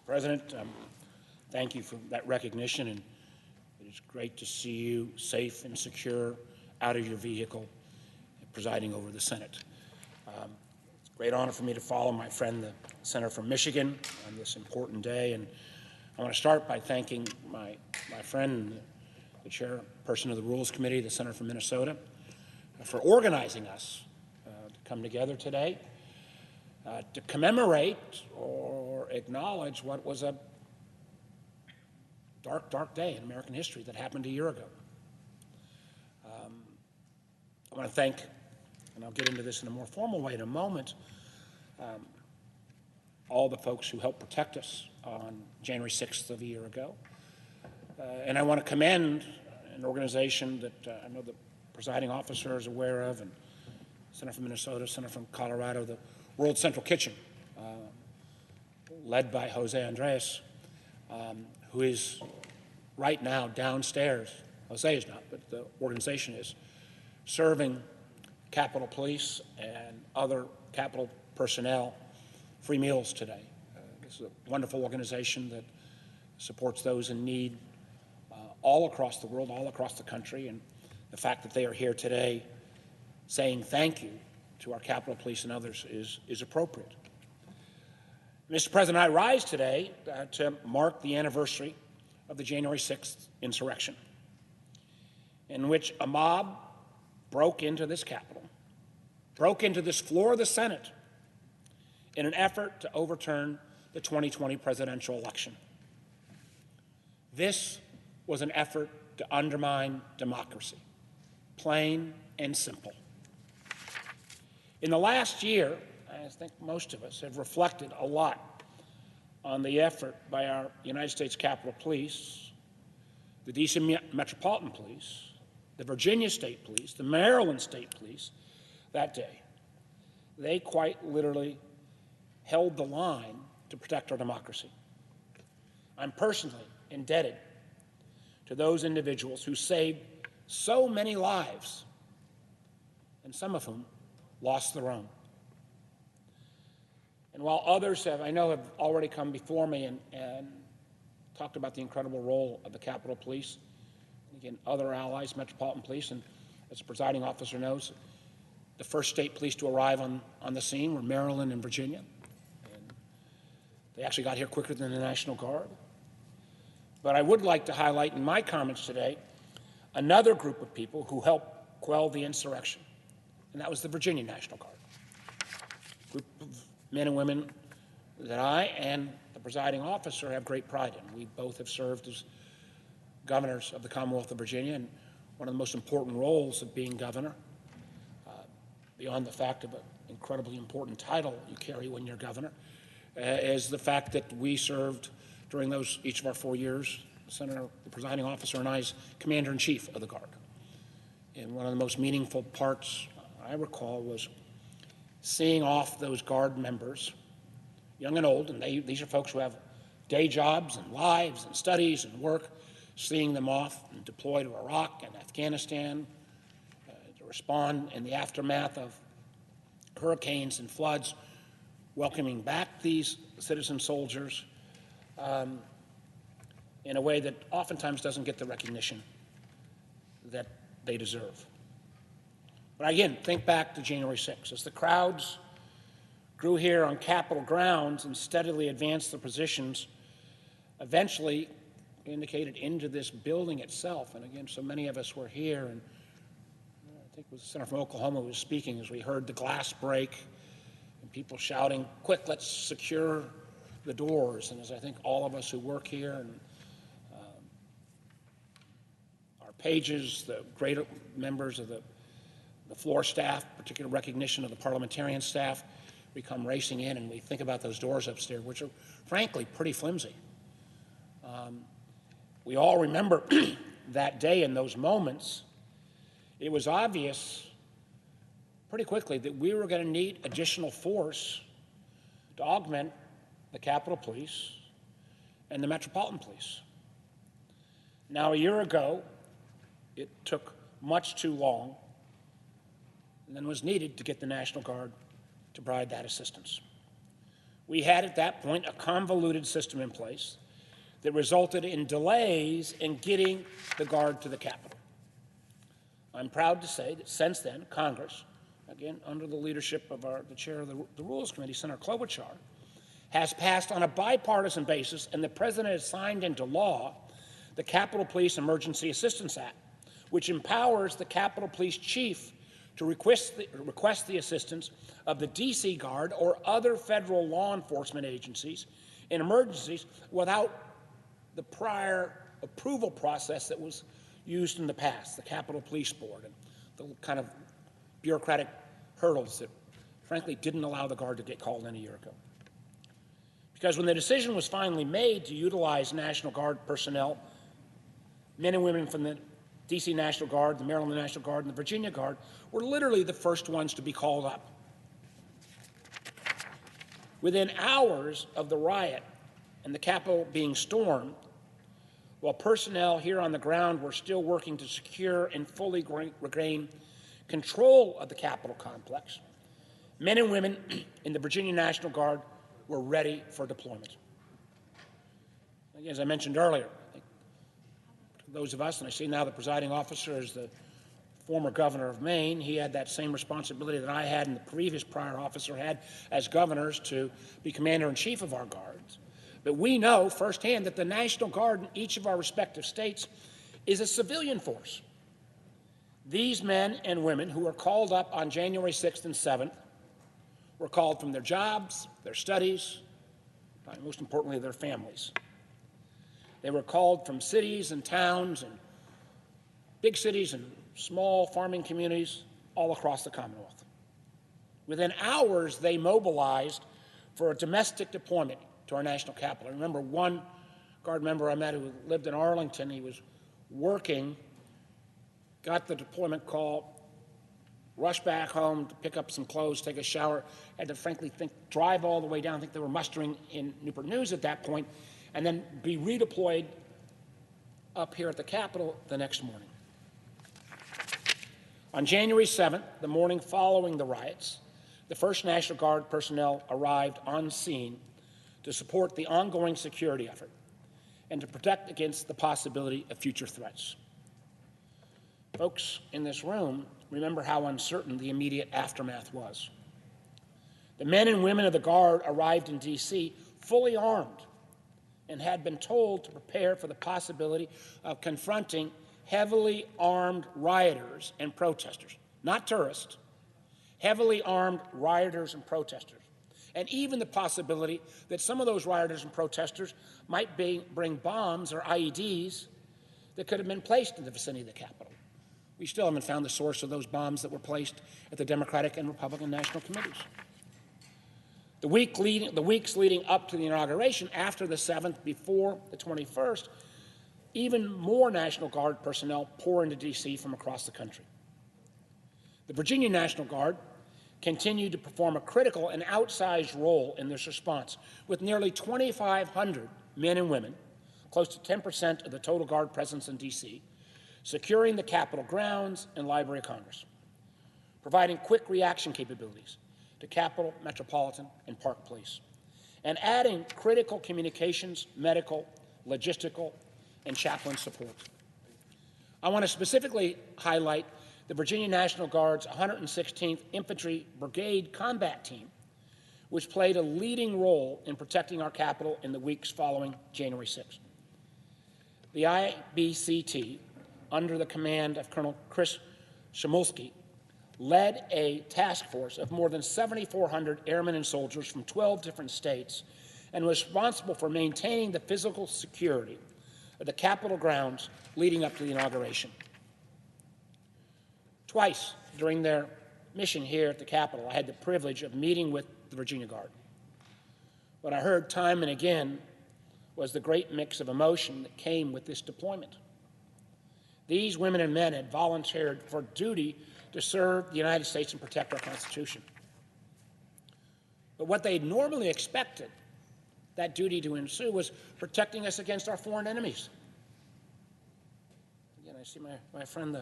Mr. President, thank you for that recognition, and it is great to see you safe and secure out of your vehicle presiding over the Senate. It's a great honor for me to follow my friend, the senator from Michigan, on this important day, and I want to start by thanking my friend, the chairperson of the Rules Committee, the senator from Minnesota, for organizing us to come together today to commemorate or acknowledge what was a dark, dark day in American history that happened a year ago. I want to thank, and I'll get into this in a more formal way in a moment, all the folks who helped protect us on January 6th of a year ago. And I want to commend an organization that I know the presiding officer is aware of, and Senator from Minnesota, Senator from Colorado, the World Central Kitchen, led by Jose Andres, who is right now downstairs. Jose is not, but the organization is, serving Capitol Police and other Capitol personnel free meals today. This is a wonderful organization that supports those in need all across the world, all across the country, and the fact that they are here today saying thank you to our Capitol Police and others is appropriate. Mr. President, I rise today to mark the anniversary of the January 6th insurrection, in which a mob broke into this Capitol, broke into this floor of the Senate in an effort to overturn the 2020 presidential election. This was an effort to undermine democracy, plain and simple. In the last year, I think most of us have reflected a lot on the effort by our United States Capitol Police, the D.C. Metropolitan Police, the Virginia State Police, the Maryland State Police that day. They quite literally held the line to protect our democracy. I'm personally indebted to those individuals who saved so many lives, and some of whom lost their own. And while others have already come before me and talked about the incredible role of the Capitol Police, again, other allies, Metropolitan Police, and as the presiding officer knows, the first state police to arrive on the scene were Maryland and Virginia. And they actually got here quicker than the National Guard. But I would like to highlight in my comments today another group of people who helped quell the insurrection, and that was the Virginia National Guard, a group of men and women that I and the presiding officer have great pride in. We both have served as governors of the Commonwealth of Virginia, and one of the most important roles of being governor, beyond the fact of an incredibly important title you carry when you're governor, is the fact that we served during each of our 4 years, Senator, the presiding officer, and I as Commander-in-Chief of the Guard. And one of the most meaningful parts I recall was seeing off those Guard members, young and old, and these are folks who have day jobs and lives and studies and work, seeing them off and deploy to Iraq and Afghanistan to respond in the aftermath of hurricanes and floods, welcoming back these citizen soldiers in a way that oftentimes doesn't get the recognition that they deserve. But again, think back to January 6th. As the crowds grew here on Capitol grounds and steadily advanced their positions, eventually indicated into this building itself. And again, so many of us were here, and I think it was the senator from Oklahoma who was speaking as we heard the glass break and people shouting, "Quick, let's secure the doors." And as I think all of us who work here and our pages, the great members of the floor staff, particular recognition of the parliamentarian staff, we come racing in and we think about those doors upstairs, which are frankly pretty flimsy. We all remember that day and those moments. It was obvious pretty quickly that we were going to need additional force to augment the Capitol Police and the Metropolitan Police. Now, a year ago, it took much too long and then was needed to get the National Guard to provide that assistance. We had at that point a convoluted system in place that resulted in delays in getting the Guard to the Capitol. I'm proud to say that since then, Congress, again under the leadership of the chair of the Rules Committee, Senator Klobuchar, has passed on a bipartisan basis, and the President has signed into law the Capitol Police Emergency Assistance Act, which empowers the Capitol Police Chief to request the assistance of the D.C. Guard or other federal law enforcement agencies in emergencies without the prior approval process that was used in the past, the Capitol Police Board, and the kind of bureaucratic hurdles that, frankly, didn't allow the Guard to get called in a year ago. Because when the decision was finally made to utilize National Guard personnel, men and women from the D.C. National Guard, the Maryland National Guard, and the Virginia Guard were literally the first ones to be called up. Within hours of the riot and the Capitol being stormed, while personnel here on the ground were still working to secure and fully regain control of the Capitol complex, men and women in the Virginia National Guard were ready for deployment. As I mentioned earlier, those of us, and I see now the presiding officer is the former governor of Maine, he had that same responsibility that I had and the prior officer had as governors to be commander-in-chief of our guards. But we know firsthand that the National Guard in each of our respective states is a civilian force. These men and women who were called up on January 6th and 7th were called from their jobs, their studies, and most importantly, their families. They were called from cities and towns and big cities and small farming communities all across the Commonwealth. Within hours, they mobilized for a domestic deployment to our national capital. I remember one Guard member I met who lived in Arlington. He was working, got the deployment call, rushed back home to pick up some clothes, take a shower, had to frankly drive all the way down. I think they were mustering in Newport News at that point, and then be redeployed up here at the Capitol the next morning. On January 7th, the morning following the riots, the 1st National Guard personnel arrived on scene to support the ongoing security effort and to protect against the possibility of future threats. Folks in this room remember how uncertain the immediate aftermath was. The men and women of the Guard arrived in D.C. fully armed and had been told to prepare for the possibility of confronting heavily armed rioters and protesters, not tourists, heavily armed rioters and protesters, and even the possibility that some of those rioters and protesters might bring bombs or IEDs that could have been placed in the vicinity of the Capitol. We still haven't found the source of those bombs that were placed at the Democratic and Republican national committees. The weeks leading up to the inauguration, after the 7th, before the 21st, even more National Guard personnel pour into D.C. from across the country. The Virginia National Guard continued to perform a critical and outsized role in this response, with nearly 2,500 men and women, close to 10% of the total Guard presence in D.C., securing the Capitol grounds and Library of Congress, providing quick reaction capabilities to Capitol, Metropolitan, and Park Police, and adding critical communications, medical, logistical, and chaplain support. I want to specifically highlight the Virginia National Guard's 116th Infantry Brigade Combat Team, which played a leading role in protecting our Capitol in the weeks following January 6th. The IBCT, under the command of Colonel Chris Shimulski, led a task force of more than 7,400 airmen and soldiers from 12 different states and was responsible for maintaining the physical security of the Capitol grounds leading up to the inauguration. Twice during their mission here at the Capitol, I had the privilege of meeting with the Virginia Guard. What I heard time and again was the great mix of emotion that came with this deployment. These women and men had volunteered for duty to serve the United States and protect our Constitution. But what they normally expected that duty to ensue was protecting us against our foreign enemies. Again, I see my friend,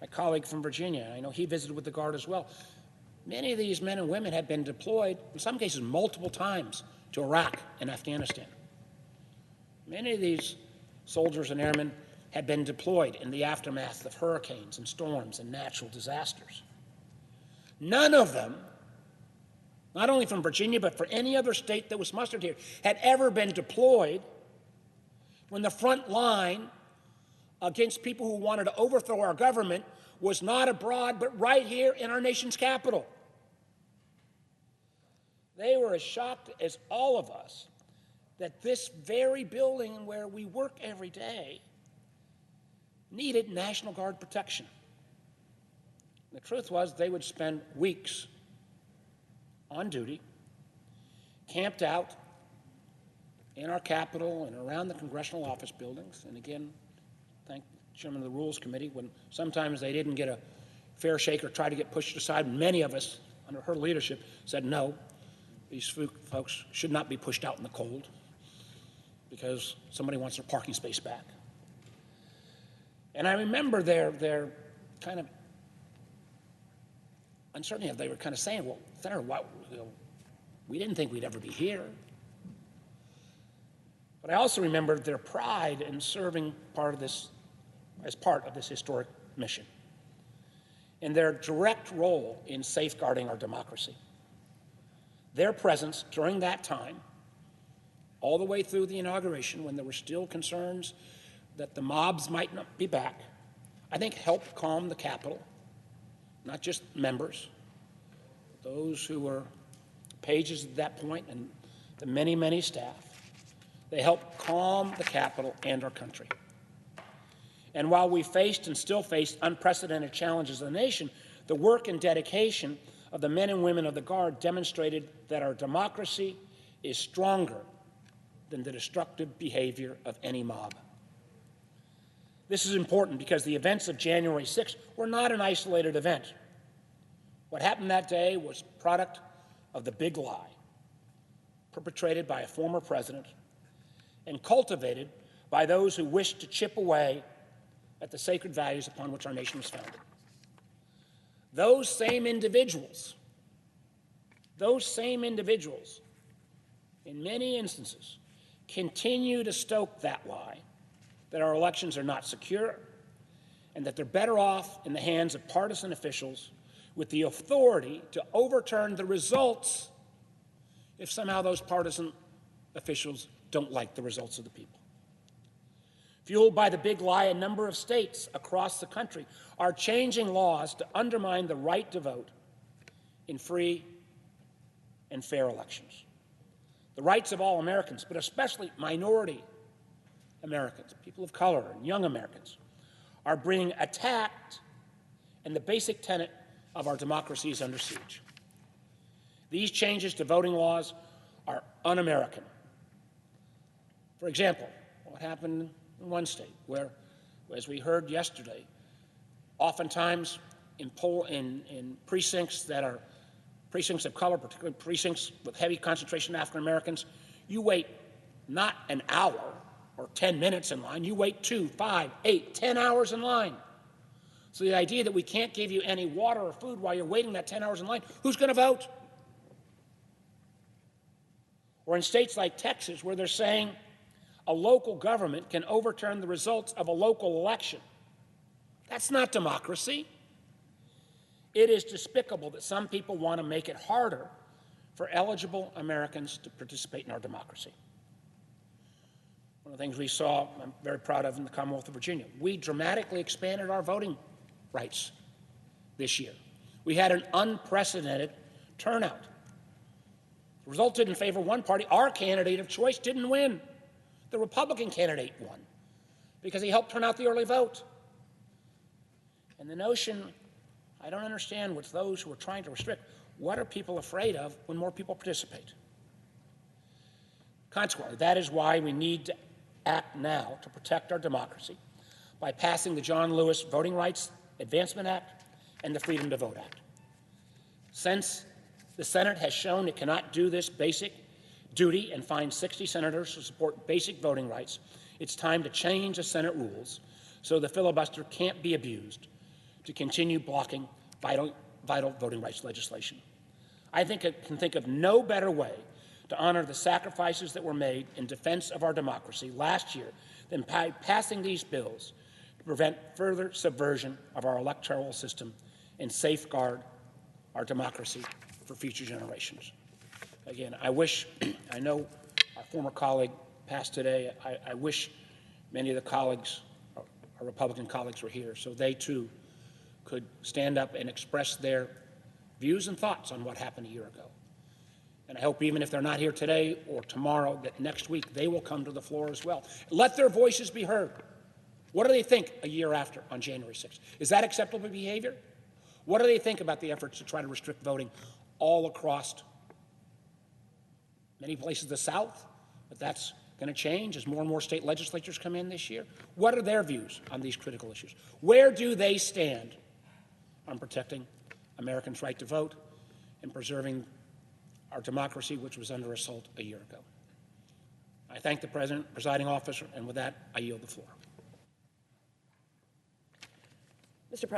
my colleague from Virginia. I know he visited with the Guard as well. Many of these men and women had been deployed, in some cases multiple times, to Iraq and Afghanistan. Many of these soldiers and airmen had been deployed in the aftermath of hurricanes and storms and natural disasters. None of them, not only from Virginia, but for any other state that was mustered here, had ever been deployed when the front line against people who wanted to overthrow our government was not abroad, but right here in our nation's capital. They were as shocked as all of us that this very building where we work every day needed National Guard protection. The truth was, they would spend weeks on duty, camped out in our Capitol and around the congressional office buildings. And again, thank the Chairman of the Rules Committee, when sometimes they didn't get a fair shake or try to get pushed aside. Many of us, under her leadership, said no, these folks should not be pushed out in the cold because somebody wants their parking space back. And I remember their kind of uncertainty. They were kind of saying, well, Senator, we didn't think we'd ever be here. But I also remember their pride in serving as part of this historic mission, and their direct role in safeguarding our democracy. Their presence during that time, all the way through the inauguration, when there were still concerns that the mobs might not be back, I think helped calm the Capitol, not just members, those who were pages at that point, and the many, many staff. They helped calm the Capitol and our country. And while we faced and still face unprecedented challenges as a nation, the work and dedication of the men and women of the Guard demonstrated that our democracy is stronger than the destructive behavior of any mob. This is important because the events of January 6th were not an isolated event. What happened that day was product of the big lie perpetrated by a former president and cultivated by those who wished to chip away at the sacred values upon which our nation was founded. Those same individuals, in many instances, continue to stoke that lie that our elections are not secure and that they're better off in the hands of partisan officials with the authority to overturn the results if somehow those partisan officials don't like the results of the people. Fueled by the big lie, a number of states across the country are changing laws to undermine the right to vote in free and fair elections. The rights of all Americans, but especially minority Americans, people of color, and young Americans, are being attacked, and the basic tenet of our democracy is under siege. These changes to voting laws are un-American. For example, what happened in one state where, as we heard yesterday, oftentimes in precincts that are precincts of color, particularly precincts with heavy concentration of African Americans, you wait not an hour or 10 minutes in line, you wait 2, 5, 8, 10 hours in line. So the idea that we can't give you any water or food while you're waiting that 10 hours in line, who's going to vote? Or in states like Texas, where they're saying a local government can overturn the results of a local election. That's not democracy. It is despicable that some people want to make it harder for eligible Americans to participate in our democracy. One of the things we saw, I'm very proud of, in the Commonwealth of Virginia, we dramatically expanded our voting rights this year. We had an unprecedented turnout. It resulted in favor of one party. Our candidate of choice didn't win. The Republican candidate won because he helped turn out the early vote. And the notion, I don't understand with those who are trying to restrict, what are people afraid of when more people participate? Consequently, that is why we need to act now to protect our democracy by passing the John Lewis Voting Rights Advancement Act and the Freedom to Vote Act. Since the Senate has shown it cannot do this basic duty and find 60 senators to support basic voting rights, it's time to change the Senate rules so the filibuster can't be abused to continue blocking vital voting rights legislation. I think it can think of no better way to honor the sacrifices that were made in defense of our democracy last year than by passing these bills to prevent further subversion of our electoral system and safeguard our democracy for future generations. Again, I know our former colleague passed today. I wish many of the colleagues, our Republican colleagues, were here so they too could stand up and express their views and thoughts on what happened a year ago. And I hope even if they're not here today or tomorrow, that next week they will come to the floor as well. Let their voices be heard. What do they think a year after on January 6th? Is that acceptable behavior? What do they think about the efforts to try to restrict voting all across many places of the South? But that's going to change as more and more state legislatures come in this year. What are their views on these critical issues? Where do they stand on protecting Americans' right to vote and preserving our democracy, which was under assault a year ago? I thank the President, presiding officer, and with that, I yield the floor. Mr. President.